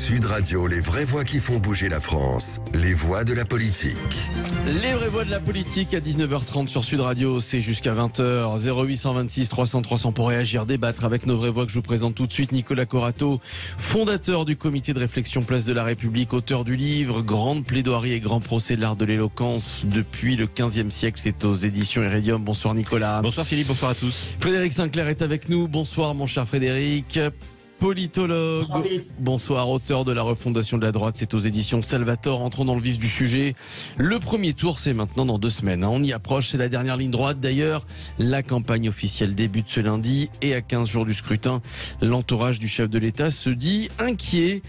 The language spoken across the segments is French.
Sud Radio, les vraies voix qui font bouger la France. Les voix de la politique. Les vraies voix de la politique à 19h30 sur Sud Radio, c'est jusqu'à 20h. 0826 300 300 pour réagir, débattre avec nos vraies voix que je vous présente tout de suite. Nicolas Corato, fondateur du comité de réflexion Place de la République, auteur du livre Grande plaidoirie et grand procès de l'art de l'éloquence depuis le 15e siècle. C'est aux éditions Iridium. Bonsoir Nicolas. Bonsoir Philippe, bonsoir à tous. Frédéric Sinclair est avec nous. Bonsoir mon cher Frédéric. Politologue, bonsoir, auteur de la refondation de la droite, c'est aux éditions Salvatore. Entrons dans le vif du sujet. Le premier tour, c'est maintenant dans 2 semaines. On y approche, c'est la dernière ligne droite. D'ailleurs, la campagne officielle débute ce lundi et à 15 jours du scrutin, l'entourage du chef de l'État se dit inquiet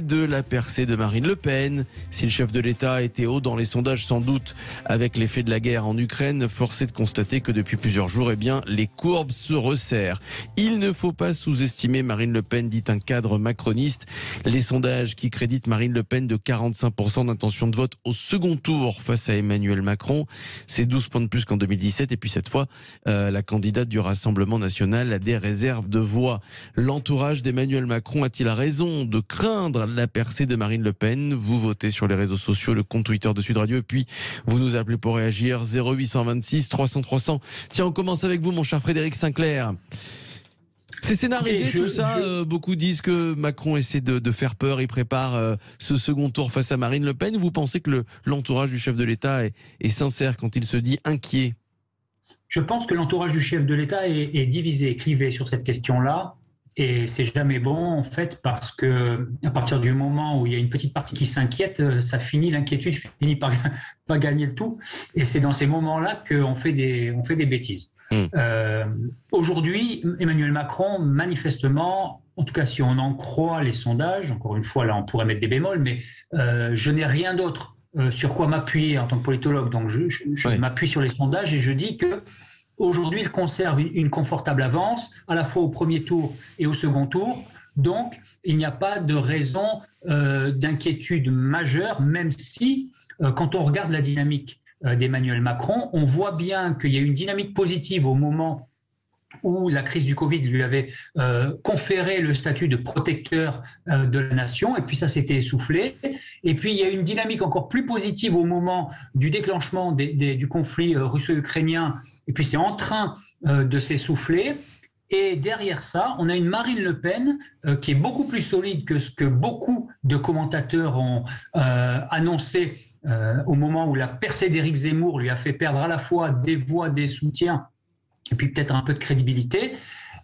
de la percée de Marine Le Pen. Si le chef de l'État était haut dans les sondages, sans doute avec l'effet de la guerre en Ukraine, force est de constater que depuis plusieurs jours, les courbes se resserrent. Il ne faut pas sous-estimer Marine Le Pen, dit un cadre macroniste. Les sondages qui créditent Marine Le Pen de 45% d'intention de vote au second tour face à Emmanuel Macron, c'est 12 points de plus qu'en 2017. Et puis cette fois, la candidate du Rassemblement national a des réserves de voix. L'entourage d'Emmanuel Macron a-t-il raison de craindre la percée de Marine Le Pen? Vous votez sur les réseaux sociaux, le compte Twitter de Sud Radio, et puis vous nous appelez pour réagir. 0826 300 300. Tiens, on commence avec vous, mon cher Frédéric Sinclair. C'est scénarisé tout ça. Beaucoup disent que Macron essaie de faire peur. Il prépare ce second tour face à Marine Le Pen. Vous pensez que l'entourage du chef de l'État est sincère quand il se dit inquiet? Je pense que l'entourage du chef de l'État est divisé, clivé sur cette question-là. Et c'est jamais bon, en fait, parce que à partir du moment où il y a une petite partie qui s'inquiète, l'inquiétude finit par gagner le tout. Et c'est dans ces moments-là qu'on fait des bêtises. Aujourd'hui, Emmanuel Macron, manifestement, en tout cas si on en croit les sondages, encore une fois, là on pourrait mettre des bémols, mais je n'ai rien d'autre sur quoi m'appuyer en tant que politologue. Donc je m'appuie sur les sondages et je dis que aujourd'hui, il conserve une confortable avance, à la fois au premier tour et au second tour. Donc, il n'y a pas de raison d'inquiétude majeure, même si, quand on regarde la dynamique d'Emmanuel Macron, on voit bien qu'il y a une dynamique positive au moment où la crise du Covid lui avait conféré le statut de protecteur de la nation, et puis ça s'était essoufflé. Et puis il y a une dynamique encore plus positive au moment du déclenchement du conflit russo-ukrainien, et puis c'est en train de s'essouffler. Et derrière ça, on a une Marine Le Pen qui est beaucoup plus solide que ce que beaucoup de commentateurs ont annoncé au moment où la percée d'Éric Zemmour lui a fait perdre à la fois des voix, des soutiens, et puis peut-être un peu de crédibilité.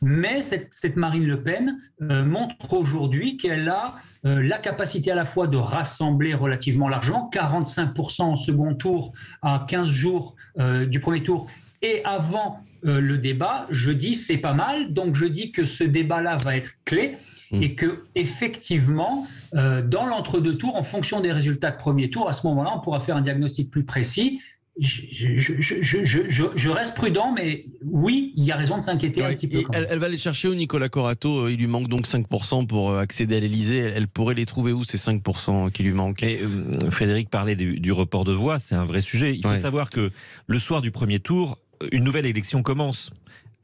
Mais cette Marine Le Pen montre aujourd'hui qu'elle a la capacité à la fois de rassembler relativement largement, 45% au second tour à 15 jours du premier tour, et avant le débat, je dis c'est pas mal. Donc je dis que ce débat-là va être clé et que effectivement, dans l'entre-deux tours, en fonction des résultats de premier tour, à ce moment-là, on pourra faire un diagnostic plus précis. Je reste prudent, mais oui, il y a raison de s'inquiéter un petit peu. Elle va les chercher où, Nicolas Corato? Il lui manque donc 5% pour accéder à l'Élysée. Elle pourrait les trouver où, ces 5% qui lui manquent? Frédéric parlait du report de voix, c'est un vrai sujet. Il faut savoir que le soir du premier tour, une nouvelle élection commence.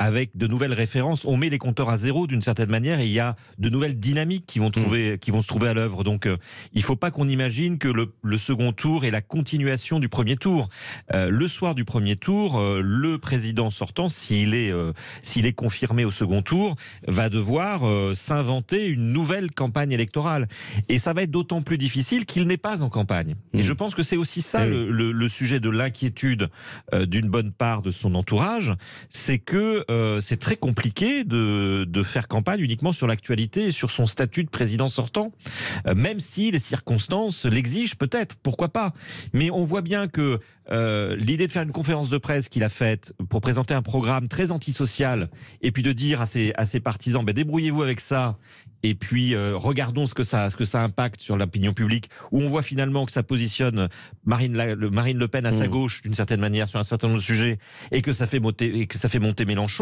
Avec de nouvelles références, on met les compteurs à zéro d'une certaine manière et il y a de nouvelles dynamiques qui vont se trouver à l'œuvre. Donc il ne faut pas qu'on imagine que le second tour est la continuation du premier tour. Le soir du premier tour, le président sortant, s'il est confirmé au second tour, va devoir s'inventer une nouvelle campagne électorale. Et ça va être d'autant plus difficile qu'il n'est pas en campagne. Et je pense que c'est aussi ça le sujet de l'inquiétude d'une bonne part de son entourage, c'est que c'est très compliqué de faire campagne uniquement sur l'actualité et sur son statut de président sortant, même si les circonstances l'exigent peut-être, pourquoi pas. Mais on voit bien que l'idée de faire une conférence de presse qu'il a faite pour présenter un programme très antisocial et puis de dire à ses partisans débrouillez-vous avec ça et puis regardons ce que ça impacte sur l'opinion publique, où on voit finalement que ça positionne Marine Le Pen à sa gauche d'une certaine manière sur un certain nombre de sujets et que ça fait monter Mélenchon.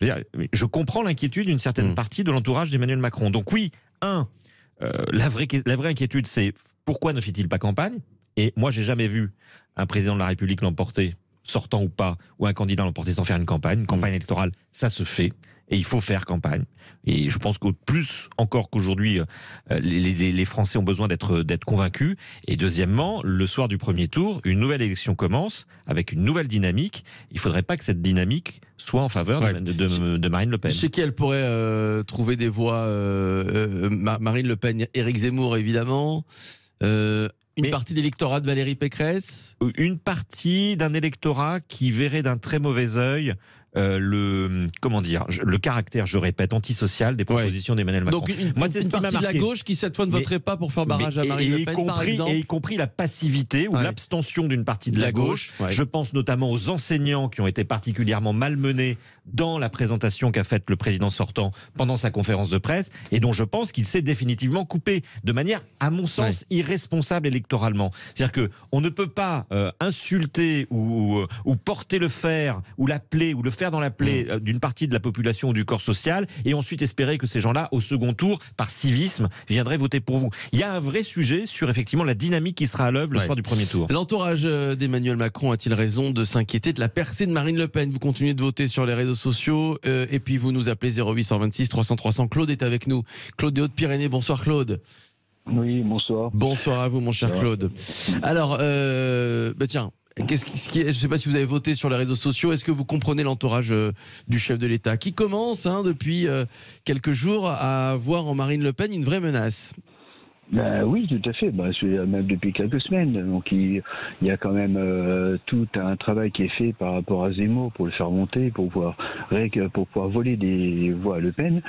Je comprends l'inquiétude d'une certaine partie de l'entourage d'Emmanuel Macron. Donc oui, la vraie inquiétude, c'est pourquoi ne fait-il pas campagne? Et moi, j'ai jamais vu un président de la République l'emporter, sortant ou pas, ou un candidat l'emporter sans faire une campagne. Une campagne électorale, ça se fait. et il faut faire campagne. Et je pense qu'au plus encore qu'aujourd'hui, les Français ont besoin d'être convaincus. Et deuxièmement, le soir du premier tour, une nouvelle élection commence avec une nouvelle dynamique. Il ne faudrait pas que cette dynamique soit en faveur de Marine Le Pen. Chez qui elle pourrait trouver des voix Marine Le Pen, Éric Zemmour évidemment, une partie d'électorat de Valérie Pécresse. Une partie d'un électorat qui verrait d'un très mauvais œil le caractère, je répète, antisocial des propositions d'Emmanuel Macron. Donc une partie de la gauche qui cette fois ne voterait pas pour faire barrage à Marine Le Pen, par exemple. Et y compris la passivité ou l'abstention d'une partie de la gauche. Je pense notamment aux enseignants qui ont été particulièrement malmenés dans la présentation qu'a faite le président sortant pendant sa conférence de presse, et dont je pense qu'il s'est définitivement coupé de manière, à mon sens, irresponsable électoralement. C'est-à-dire qu'on ne peut pas insulter ou porter le fer ou la plaie ou le fer dans la plaie d'une partie de la population ou du corps social, et ensuite espérer que ces gens-là, au second tour, par civisme, viendraient voter pour vous. Il y a un vrai sujet sur effectivement la dynamique qui sera à l'œuvre le soir du premier tour. L'entourage d'Emmanuel Macron a-t-il raison de s'inquiéter de la percée de Marine Le Pen? Vous continuez de voter sur les réseaux sociaux et puis vous nous appelez 0826 300 300. Claude est avec nous. Claude des Hautes-Pyrénées. Bonsoir Claude. Oui, bonsoir. Bonsoir à vous mon cher Claude. Alors, tiens, je ne sais pas si vous avez voté sur les réseaux sociaux. Est-ce que vous comprenez l'entourage du chef de l'État qui commence depuis quelques jours à voir en Marine Le Pen une vraie menace? Oui, tout à fait. Même depuis quelques semaines. Donc il y a quand même tout un travail qui est fait par rapport à Zemmour pour le faire monter, pour pouvoir voler des voix à Le Pen,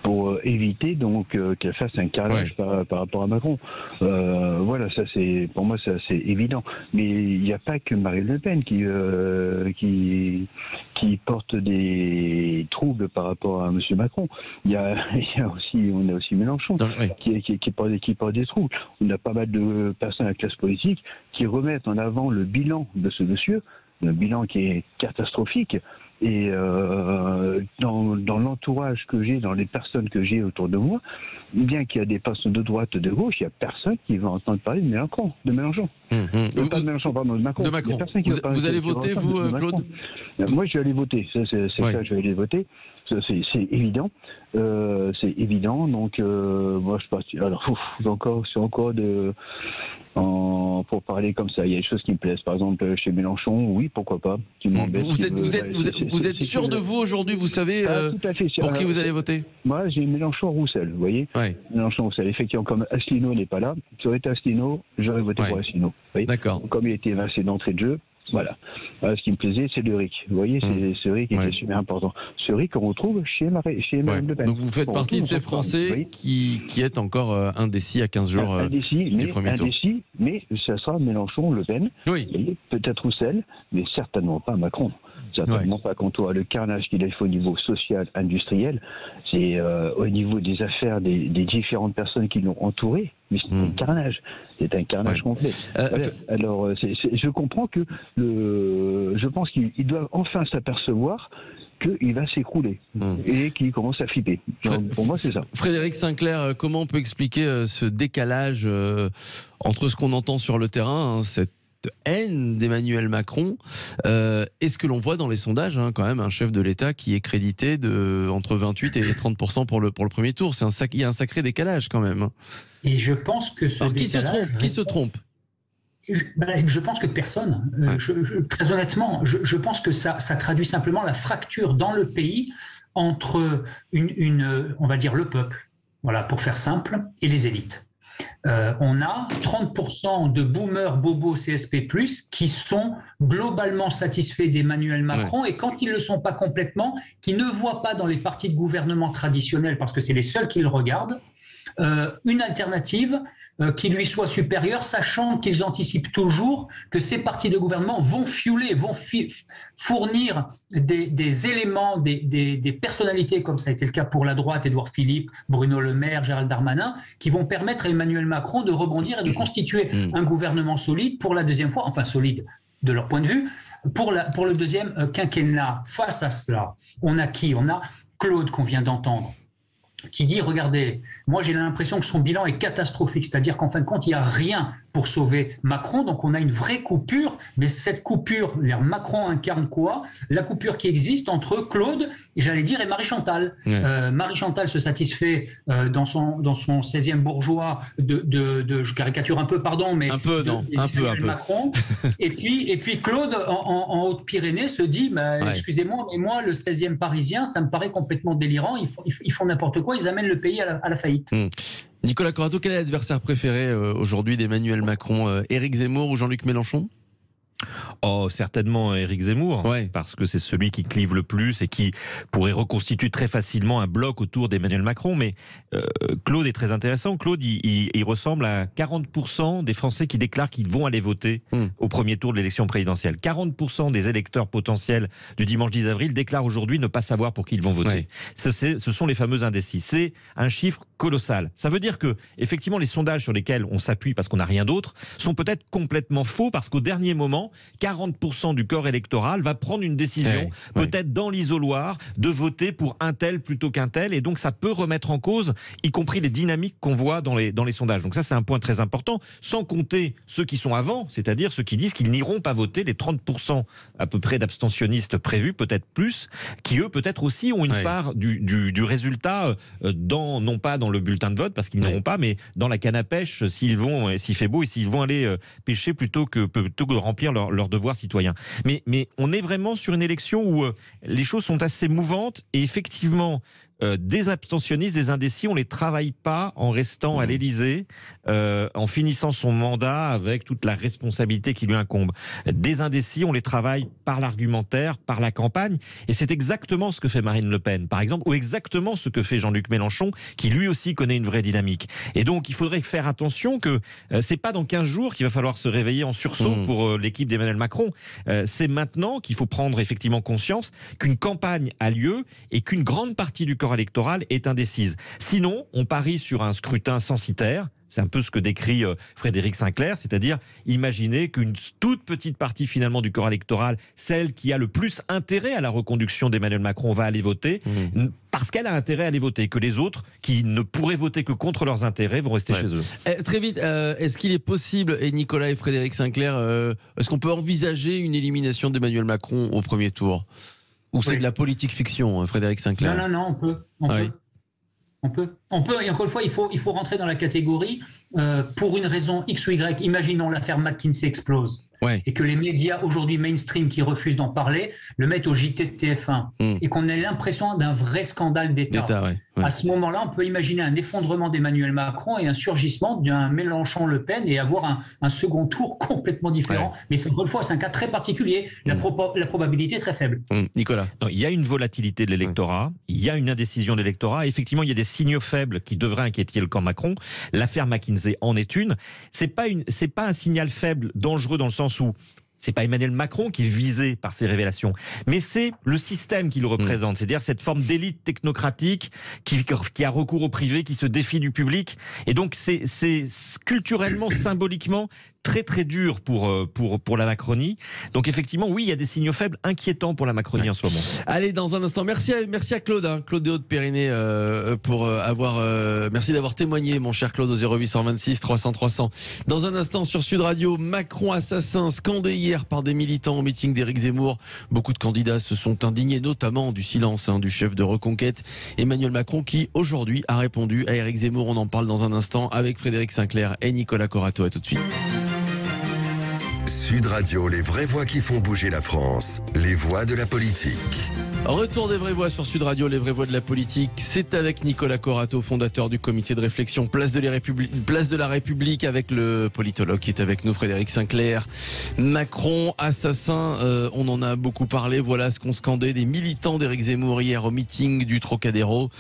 pour éviter donc qu'elle fasse un carnage par rapport à Macron. Voilà, ça c'est pour moi c'est assez évident. Mais il n'y a pas que Marine Le Pen qui porte des troubles par rapport à M. Macron. On a aussi Mélenchon qui porte des troubles. On a pas mal de personnes à la classe politique qui remettent en avant le bilan de ce monsieur, un bilan qui est catastrophique. Et dans l'entourage que j'ai, dans les personnes que j'ai autour de moi, bien qu'il y a des personnes de droite, de gauche, il n'y a personne qui va entendre parler de Mélenchon. Pas de Mélenchon, pardon, de Macron. De Macron. Vous allez voter, vous, Claude? Moi, je vais aller voter. C'est ça, je vais aller voter. C'est évident. C'est évident. Donc, moi, je passe. Alors, c'est encore pour parler comme ça. Il y a des choses qui me plaisent. Par exemple, chez Mélenchon, oui, pourquoi pas. Vous êtes sûr de vous aujourd'hui? Vous savez tout à fait, pour qui vous allez voter? Moi, j'ai Mélenchon-Roussel, vous voyez. Mélenchon-Roussel. Effectivement, comme Asselineau n'est pas là, ça aurait été Asselineau, j'aurais voté pour Asselineau. D'accord. Comme il a été évincé d'entrée de jeu. Voilà. Ce qui me plaisait, c'est le RIC. Vous voyez, c'est ce RIC qui était super important. Ce RIC qu'on retrouve chez Marine Le Pen. Donc vous faites partie de ces Français qui est encore indécis à 15 jours du premier tour. Indécis, mais ça sera Mélenchon-Le Pen. Oui. Peut-être Roussel, mais certainement pas Macron. Certainement pas quand on voit le carnage qu'il a fait au niveau social, industriel. C'est au niveau des affaires des différentes personnes qui l'ont entouré. Mais c'est un carnage. C'est un carnage complet. Alors, je comprends que je pense qu'ils doivent enfin s'apercevoir qu'il va s'écrouler et qu'il commence à flipper. Pour moi, c'est ça. Frédéric Sinclair, comment on peut expliquer ce décalage entre ce qu'on entend sur le terrain, cette haine d'Emmanuel Macron, et ce que l'on voit dans les sondages, quand même, un chef de l'État qui est crédité entre 28 et 30% pour le premier tour. Il y a un sacré décalage quand même. Et je pense que qui se trompe? Je pense que personne. Très honnêtement, je pense que ça traduit simplement la fracture dans le pays entre on va dire le peuple, voilà, pour faire simple, et les élites. On a 30% de boomers bobos CSP+, qui sont globalement satisfaits d'Emmanuel Macron, et quand ils ne le sont pas complètement, qui ne voient pas dans les partis de gouvernement traditionnels, parce que c'est les seuls qui le regardent, une alternative qui lui soit supérieure, sachant qu'ils anticipent toujours que ces partis de gouvernement vont fournir des éléments, des personnalités, comme ça a été le cas pour la droite, Édouard Philippe, Bruno Le Maire, Gérald Darmanin, qui vont permettre à Emmanuel Macron de rebondir et de constituer un gouvernement solide pour la deuxième fois, enfin solide de leur point de vue, pour le deuxième quinquennat. Face à cela, on a qui? On a Claude qu'on vient d'entendre, qui dit, regardez, moi j'ai l'impression que son bilan est catastrophique, c'est-à-dire qu'en fin de compte, il n'y a rien pour sauver Macron. Donc on a une vraie coupure, mais cette coupure, Macron incarne quoi? La coupure qui existe entre Claude, et j'allais dire, et Marie-Chantal. Marie-Chantal se satisfait dans son 16e bourgeois je caricature un peu, pardon, mais un peu. Macron. et puis Claude en Haute-Pyrénées se dit, excusez-moi, mais moi le 16e parisien, ça me paraît complètement délirant. Ils font n'importe quoi, ils amènent le pays à la faillite. Nicolas Corato, quel est l'adversaire préféré aujourd'hui d'Emmanuel Macron? Éric Zemmour ou Jean-Luc Mélenchon? Oh, certainement Éric Zemmour, parce que c'est celui qui clive le plus et qui pourrait reconstituer très facilement un bloc autour d'Emmanuel Macron. Mais Claude est très intéressant. Claude, il ressemble à 40% des Français qui déclarent qu'ils vont aller voter au premier tour de l'élection présidentielle. 40% des électeurs potentiels du dimanche 10 avril déclarent aujourd'hui ne pas savoir pour qui ils vont voter. Ce sont les fameux indécis. C'est un chiffre colossal. Ça veut dire que, effectivement, les sondages sur lesquels on s'appuie parce qu'on n'a rien d'autre sont peut-être complètement faux, parce qu'au dernier moment, 40% du corps électoral va prendre une décision, peut-être dans l'isoloir, de voter pour un tel plutôt qu'un tel, et donc ça peut remettre en cause, y compris les dynamiques qu'on voit dans les sondages. Donc ça, c'est un point très important, sans compter ceux qui sont avant, c'est-à-dire ceux qui disent qu'ils n'iront pas voter, les 30% à peu près d'abstentionnistes prévus, peut-être plus, qui eux, peut-être aussi ont une part du résultat, non pas dans le bulletin de vote, parce qu'ils n'iront pas, mais dans la canne à pêche, s'il fait beau, et s'ils vont aller pêcher plutôt que de remplir leur devoir citoyen. Mais on est vraiment sur une élection où les choses sont assez mouvantes, et effectivement, des abstentionnistes, des indécis, on ne les travaille pas en restant à l'Élysée, en finissant son mandat avec toute la responsabilité qui lui incombe. Des indécis, on les travaille par l'argumentaire, par la campagne, et c'est exactement ce que fait Marine Le Pen, par exemple, ou exactement ce que fait Jean-Luc Mélenchon, qui lui aussi connaît une vraie dynamique. Et donc, il faudrait faire attention que c'est pas dans 15 jours qu'il va falloir se réveiller en sursaut pour l'équipe d'Emmanuel Macron. C'est maintenant qu'il faut prendre effectivement conscience qu'une campagne a lieu et qu'une grande partie du corps électorale est indécise. Sinon, on parie sur un scrutin censitaire. C'est un peu ce que décrit Frédéric Sinclair, c'est-à-dire imaginer qu'une toute petite partie finalement du corps électoral, celle qui a le plus intérêt à la reconduction d'Emmanuel Macron, va aller voter parce qu'elle a intérêt à aller voter, que les autres qui ne pourraient voter que contre leurs intérêts vont rester chez eux. Très vite, est-ce qu'il est possible, et Nicolas et Frédéric Sinclair, est-ce qu'on peut envisager une élimination d'Emmanuel Macron au premier tour? Ou c'est de la politique fiction, Frédéric Sinclair? Non, on peut. On peut, et encore une fois, il faut rentrer dans la catégorie pour une raison X ou Y. Imaginons l'affaire McKinsey explose et que les médias aujourd'hui mainstream qui refusent d'en parler le mettent au JT de TF1 et qu'on ait l'impression d'un vrai scandale d'État. À ce moment-là, on peut imaginer un effondrement d'Emmanuel Macron et un surgissement d'un Mélenchon-Le Pen et avoir un second tour complètement différent. Mais encore une fois, c'est un cas très particulier. La probabilité est très faible. Nicolas? Non, il y a une volatilité de l'électorat, il y a une indécision de l'électorat. Effectivement, il y a des signaux faibles qui devraient inquiéter le camp Macron. L'affaire McKinsey en est une. C'est pas un signal faible dangereux dans le sens où c'est pas Emmanuel Macron qui est visé par ces révélations, mais c'est le système qui le représente, c'est-à-dire cette forme d'élite technocratique qui a recours au privé, qui se défie du public, et donc c'est culturellement, symboliquement très très dur pour la Macronie. Donc effectivement, oui, il y a des signaux faibles inquiétants pour la Macronie en ce moment. Allez, dans un instant, merci à Claude, Claude de Haute-Pyrénées, merci d'avoir témoigné, mon cher Claude, au 0826 300 300. Dans un instant, sur Sud Radio, Macron assassin, scandé hier par des militants au meeting d'Éric Zemmour. Beaucoup de candidats se sont indignés, notamment du silence du chef de Reconquête, Emmanuel Macron, qui aujourd'hui a répondu à Éric Zemmour. On en parle dans un instant avec Frédéric Sinclair et Nicolas Corato. À tout de suite. Sud Radio, les vraies voix qui font bouger la France, les voix de la politique. Retour des vraies voix sur Sud Radio, les vraies voix de la politique. C'est avec Nicolas Corato, fondateur du comité de réflexion Place de la République, avec le politologue qui est avec nous, Frédéric Sinclair. Macron, assassin, on en a beaucoup parlé. Voilà ce qu'ont scandé des militants d'Éric Zemmour hier au meeting du Trocadéro.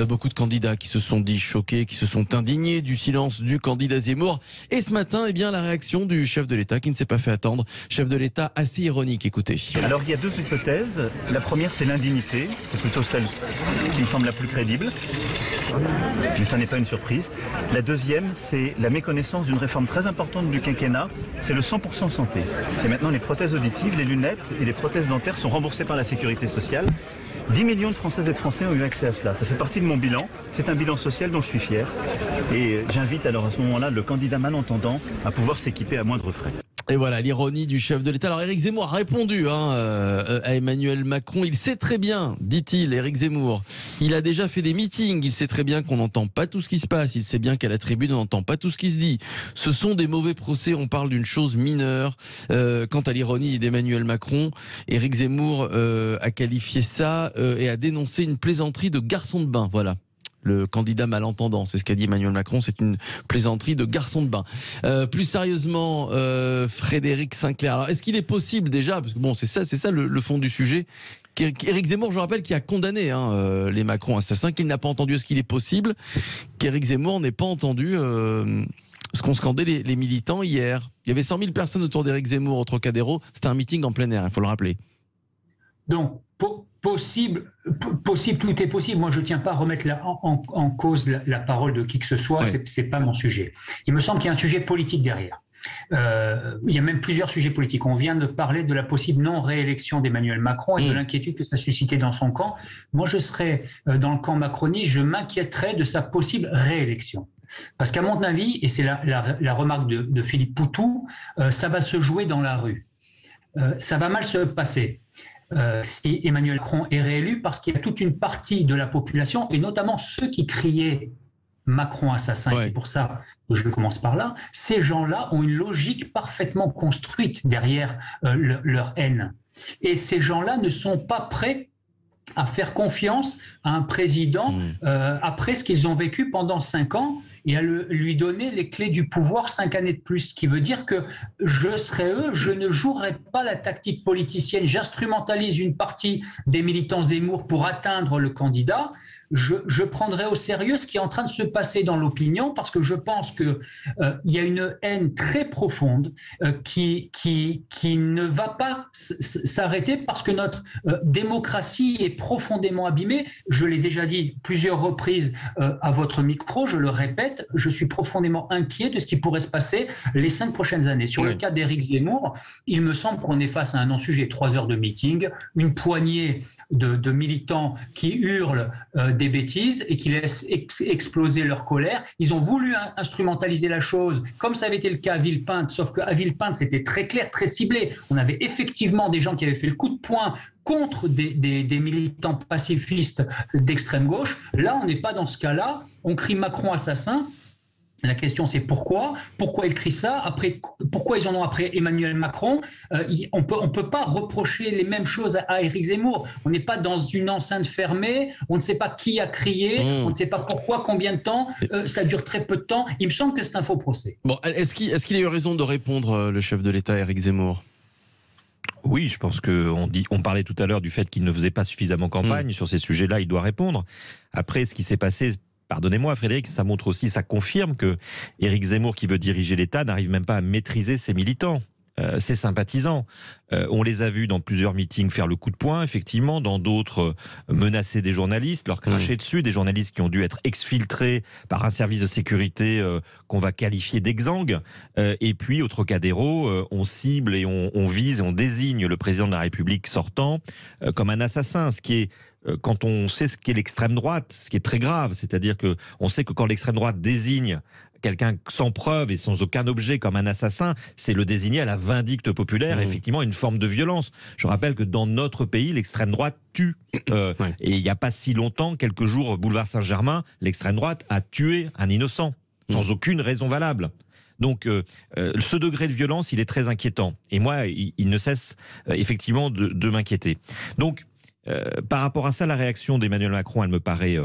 Beaucoup de candidats qui se sont dit choqués, qui se sont indignés du silence du candidat Zemmour. Et ce matin, la réaction du chef de l'État qui ne s'est pas fait fait attendre. Chef de l'État assez ironique, écoutez. Alors il y a deux hypothèses. La première, c'est l'indignité. C'est plutôt celle qui me semble la plus crédible. Mais ça n'est pas une surprise. La deuxième, c'est la méconnaissance d'une réforme très importante du quinquennat. C'est le 100% santé. Et maintenant, les prothèses auditives, les lunettes et les prothèses dentaires sont remboursées par la sécurité sociale. 10 millions de Françaises et de Français ont eu accès à cela. Ça fait partie de mon bilan. C'est un bilan social dont je suis fier. Et j'invite alors à ce moment-là le candidat malentendant à pouvoir s'équiper à moindre frais. Et voilà l'ironie du chef de l'État. Alors Éric Zemmour a répondu à Emmanuel Macron. Il sait très bien, dit-il, Éric Zemmour, il a déjà fait des meetings, il sait très bien qu'on n'entend pas tout ce qui se passe, il sait bien qu'à la tribune on n'entend pas tout ce qui se dit. Ce sont des mauvais procès, on parle d'une chose mineure. Quant à l'ironie d'Emmanuel Macron, Éric Zemmour a qualifié ça et a dénoncé une plaisanterie de garçon de bain. Voilà. Le candidat malentendant, c'est ce qu'a dit Emmanuel Macron, c'est une plaisanterie de garçon de bain. Plus sérieusement, Frédéric Sinclair, alors est-ce qu'il est possible déjà, parce que bon, c'est ça le fond du sujet, qu'Éric Zemmour, je rappelle, qui a condamné les Macron assassins, qu'il n'a pas entendu, est-ce qu'il est possible qu'Éric Zemmour n'ait pas entendu ce qu'ont scandé les militants hier? Il y avait 100 000 personnes autour d'Éric Zemmour au Trocadéro, c'était un meeting en plein air, il faut le rappeler. Donc, possible, tout est possible. Moi, je ne tiens pas à remettre en cause la parole de qui que ce soit, ouais. C'est pas mon sujet. Il me semble qu'il y a un sujet politique derrière. Il y a même plusieurs sujets politiques. On vient de parler de la possible non-réélection d'Emmanuel Macron et de l'inquiétude que ça suscitait dans son camp. Moi, je serais dans le camp macroniste, je m'inquiéterais de sa possible réélection. Parce qu'à mon avis, et c'est la remarque de Philippe Poutou, ça va se jouer dans la rue. Ça va mal se passer. Si Emmanuel Macron est réélu, parce qu'il y a toute une partie de la population, et notamment ceux qui criaient Macron assassin, et c'est pour ça que je commence par là, ces gens-là ont une logique parfaitement construite derrière leur haine. Et ces gens-là ne sont pas prêts à faire confiance à un président après ce qu'ils ont vécu pendant 5 ans et à lui donner les clés du pouvoir 5 années de plus. Ce qui veut dire que je serais eux, je ne jouerai pas la tactique politicienne, j'instrumentalise une partie des militants Zemmour pour atteindre le candidat. Je prendrai au sérieux ce qui est en train de se passer dans l'opinion parce que je pense qu'il y a une haine très profonde qui ne va pas s'arrêter parce que notre démocratie est profondément abîmée. Je l'ai déjà dit plusieurs reprises à votre micro, je le répète, je suis profondément inquiet de ce qui pourrait se passer les 5 prochaines années. Sur le cas d'Éric Zemmour, il me semble qu'on est face à un non-sujet, 3 heures de meeting, une poignée de militants qui hurlent des bêtises et qui laissent exploser leur colère. Ils ont voulu instrumentaliser la chose, comme ça avait été le cas à Villepinte, sauf qu'à Villepinte, c'était très clair, très ciblé. On avait effectivement des gens qui avaient fait le coup de poing contre des militants pacifistes d'extrême gauche. Là, on n'est pas dans ce cas-là. On crie Macron assassin. La question, c'est pourquoi ils crient ça? Après, pourquoi ils en ont après Emmanuel Macron? On peut pas reprocher les mêmes choses à Éric Zemmour. On n'est pas dans une enceinte fermée, on ne sait pas qui a crié, on ne sait pas pourquoi, combien de temps, ça dure très peu de temps. Il me semble que c'est un faux procès. Bon, est-ce qu'il a eu raison de répondre, le chef de l'État, Éric Zemmour? Oui, je pense on parlait tout à l'heure du fait qu'il ne faisait pas suffisamment campagne. Sur ces sujets-là, il doit répondre. Après, ce qui s'est passé... Pardonnez-moi Frédéric, ça montre aussi, ça confirme que Éric Zemmour, qui veut diriger l'État, n'arrive même pas à maîtriser ses militants, ses sympathisants. On les a vus dans plusieurs meetings faire le coup de poing, effectivement, dans d'autres menacer des journalistes, leur cracher dessus, des journalistes qui ont dû être exfiltrés par un service de sécurité qu'on va qualifier d'exangue. Et puis, au Trocadéro, on cible et on vise et on désigne le président de la République sortant comme un assassin, ce qui est quand on sait ce qu'est l'extrême droite, ce qui est très grave, c'est-à-dire que on sait que quand l'extrême droite désigne quelqu'un sans preuve et sans aucun objet comme un assassin, c'est le désigner à la vindicte populaire, effectivement une forme de violence. Je rappelle que dans notre pays, l'extrême droite tue. Et il n'y a pas si longtemps, quelques jours, boulevard Saint-Germain, l'extrême droite a tué un innocent, sans aucune raison valable. Donc, ce degré de violence, il est très inquiétant. Et moi, il ne cesse effectivement de m'inquiéter. Donc, par rapport à ça, la réaction d'Emmanuel Macron, elle me paraît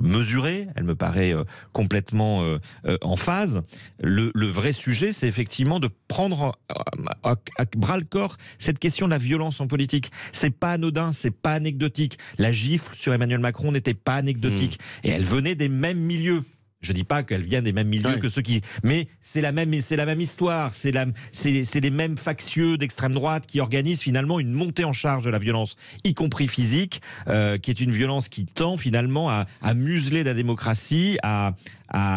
mesurée, elle me paraît complètement en phase. Le vrai sujet, c'est effectivement de prendre à bras-le-corps cette question de la violence en politique. C'est pas anodin, c'est pas anecdotique. La gifle sur Emmanuel Macron n'était pas anecdotique. Et elle venait des mêmes milieux. Je dis pas qu'elles viennent des mêmes milieux que ceux qui... Mais c'est la même histoire. C'est les mêmes factieux d'extrême droite qui organisent finalement une montée en charge de la violence, y compris physique, qui est une violence qui tend finalement à museler la démocratie, à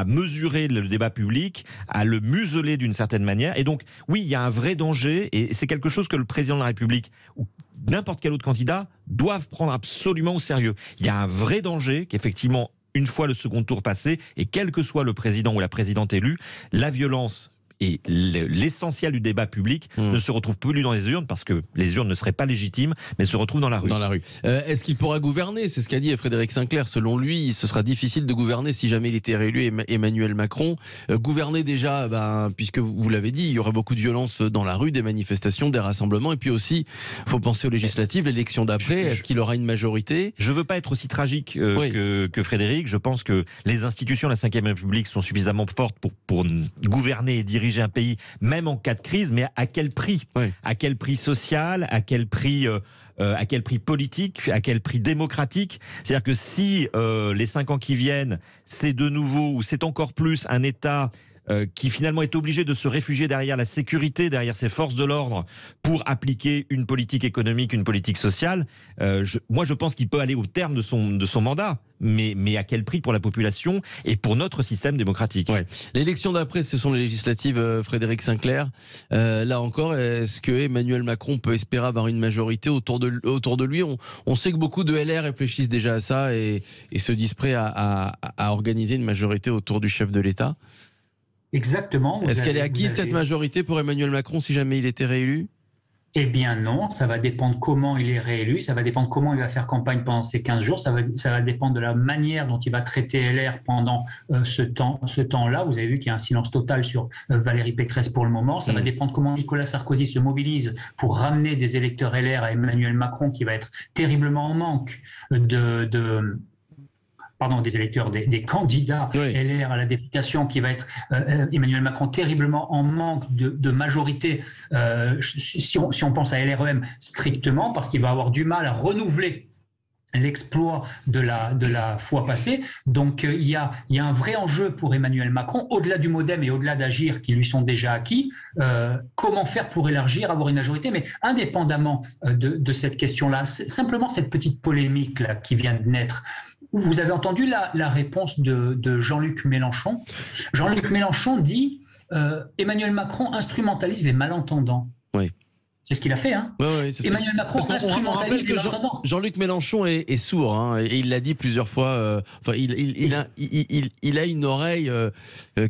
mesurer le débat public, à le museler d'une certaine manière. Et donc, oui, il y a un vrai danger, et c'est quelque chose que le président de la République ou n'importe quel autre candidat doivent prendre absolument au sérieux. Il y a un vrai danger qu'effectivement, une fois le second tour passé, et quel que soit le président ou la présidente élue, la violence et l'essentiel du débat public ne se retrouve plus dans les urnes, parce que les urnes ne seraient pas légitimes, mais se retrouvent dans la rue. Dans la rue. Est-ce qu'il pourra gouverner? C'est ce qu'a dit Frédéric Sinclair. Selon lui, ce sera difficile de gouverner si jamais il était réélu, Emmanuel Macron. Gouverner déjà, puisque vous l'avez dit, il y aurait beaucoup de violence dans la rue, des manifestations, des rassemblements, et puis aussi, il faut penser aux législatives, l'élection d'après. Est-ce qu'il aura une majorité? Je ne veux pas être aussi tragique que Frédéric. Je pense que les institutions de la Ve République sont suffisamment fortes pour gouverner et diriger un pays, même en cas de crise, mais à quel prix? À quel prix social? À quel prix politique? À quel prix démocratique? C'est-à-dire que si les 5 ans qui viennent, c'est de nouveau, ou c'est encore plus, un État qui finalement est obligé de se réfugier derrière la sécurité, derrière ses forces de l'ordre, pour appliquer une politique économique, une politique sociale, moi je pense qu'il peut aller au terme de son mandat, mais à quel prix pour la population et pour notre système démocratique? L'élection d'après, ce sont les législatives, Frédéric Sinclair. Là encore, est-ce que Emmanuel Macron peut espérer avoir une majorité autour de lui? On sait que beaucoup de LR réfléchissent déjà à ça et se disent prêts à organiser une majorité autour du chef de l'État. Exactement. Est-ce qu'elle est acquise, cette majorité, pour Emmanuel Macron si jamais il était réélu? Eh bien non, ça va dépendre comment il est réélu, ça va dépendre comment il va faire campagne pendant ces 15 jours, ça va dépendre de la manière dont il va traiter LR pendant ce temps-là. Vous avez vu qu'il y a un silence total sur Valérie Pécresse pour le moment. Ça va dépendre comment Nicolas Sarkozy se mobilise pour ramener des électeurs LR à Emmanuel Macron, qui va être terriblement en manque des électeurs, des candidats LR à la députation, qui va être Emmanuel Macron terriblement en manque de majorité, si on pense à LREM strictement, parce qu'il va avoir du mal à renouveler l'exploit de la fois passée. Donc il y a un vrai enjeu pour Emmanuel Macron, au-delà du MoDem et au-delà d'Agir qui lui sont déjà acquis. Comment faire pour élargir, avoir une majorité? Mais indépendamment de cette question-là, simplement cette petite polémique-là qui vient de naître. Vous avez entendu la réponse de Jean-Luc Mélenchon. Jean-Luc Mélenchon dit Emmanuel Macron instrumentalise les malentendants. Oui. C'est ce qu'il a fait. Hein. Emmanuel Macron instrumentalise les malentendants. Jean-Luc Mélenchon est sourd, hein, et il l'a dit plusieurs fois. Il a une oreille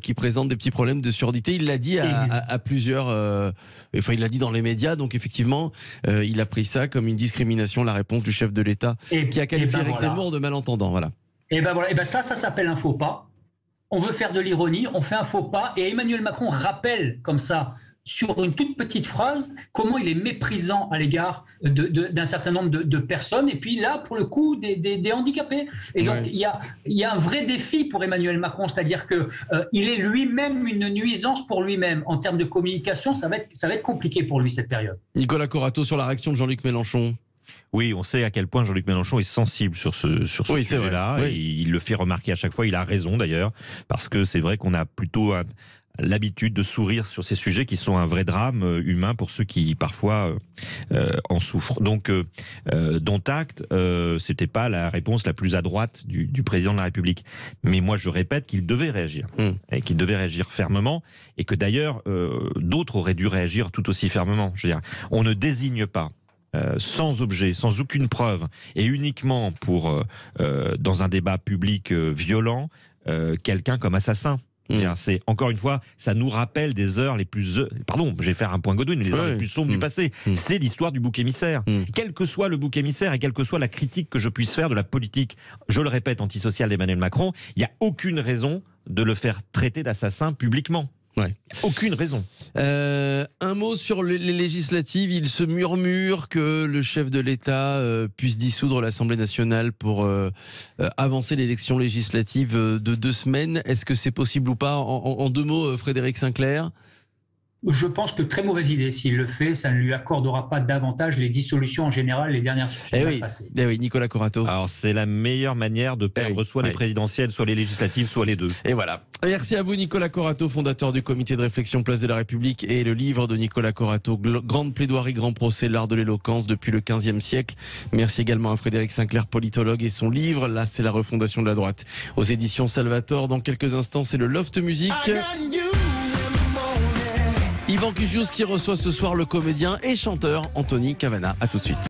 qui présente des petits problèmes de surdité. Il l'a dit à plusieurs. Il l'a dit dans les médias. Donc effectivement, il a pris ça comme une discrimination, la réponse du chef de l'État, qui a qualifié Éric Zemmour de malentendant. Voilà. Et ça s'appelle un faux pas. On veut faire de l'ironie, on fait un faux pas, et Emmanuel Macron rappelle comme ça, sur une toute petite phrase, comment il est méprisant à l'égard d'un certain nombre de personnes, et puis là, pour le coup, des handicapés. Et donc, il y a un vrai défi pour Emmanuel Macron, c'est-à-dire qu'il est lui-même une nuisance pour lui-même. En termes de communication, ça va être compliqué pour lui, cette période. Nicolas Corato, sur la réaction de Jean-Luc Mélenchon. Oui, on sait à quel point Jean-Luc Mélenchon est sensible sur ce sujet-là. Oui. Il le fait remarquer à chaque fois. Il a raison d'ailleurs, parce que c'est vrai qu'on a plutôt l'habitude de sourire sur ces sujets qui sont un vrai drame humain pour ceux qui parfois en souffrent. Donc, dont acte, c'était pas la réponse la plus à droite du président de la République. Mais moi, je répète qu'il devait réagir, et qu'il devait réagir fermement, et que d'ailleurs, d'autres auraient dû réagir tout aussi fermement. Je veux dire, on ne désigne pas sans objet, sans aucune preuve, et uniquement dans un débat public violent, quelqu'un comme assassin. C'est, encore une fois, ça nous rappelle des heures les plus... Pardon, je vais faire un point Godwin, les heures les plus sombres du passé. C'est l'histoire du bouc émissaire. Quel que soit le bouc émissaire et quelle que soit la critique que je puisse faire de la politique, je le répète, antisociale d'Emmanuel Macron, il n'y a aucune raison de le faire traiter d'assassin publiquement. Aucune raison. Un mot sur les législatives. Il se murmure que le chef de l'État puisse dissoudre l'Assemblée nationale pour avancer l'élection législative de 2 semaines. Est-ce que c'est possible ou pas? En 2 mots, Frédéric Sinclair. Je pense que très mauvaise idée. S'il le fait, ça ne lui accordera pas davantage les dissolutions en général, les dernières passées. Oui, Nicolas Corato. Alors, c'est la meilleure manière de perdre soit les présidentielles, soit les législatives, soit les deux. Et voilà. Merci à vous, Nicolas Corato, fondateur du comité de réflexion Place de la République, et le livre de Nicolas Corato, Grande plaidoirie, grand procès, l'art de l'éloquence depuis le XVe siècle. Merci également à Frédéric Sinclair, politologue, et son livre, là, c'est la refondation de la droite. Aux éditions Salvator, dans quelques instants, c'est le Loft Music. Yvan Cugius qui reçoit ce soir le comédien et chanteur Anthony Cavana. À tout de suite.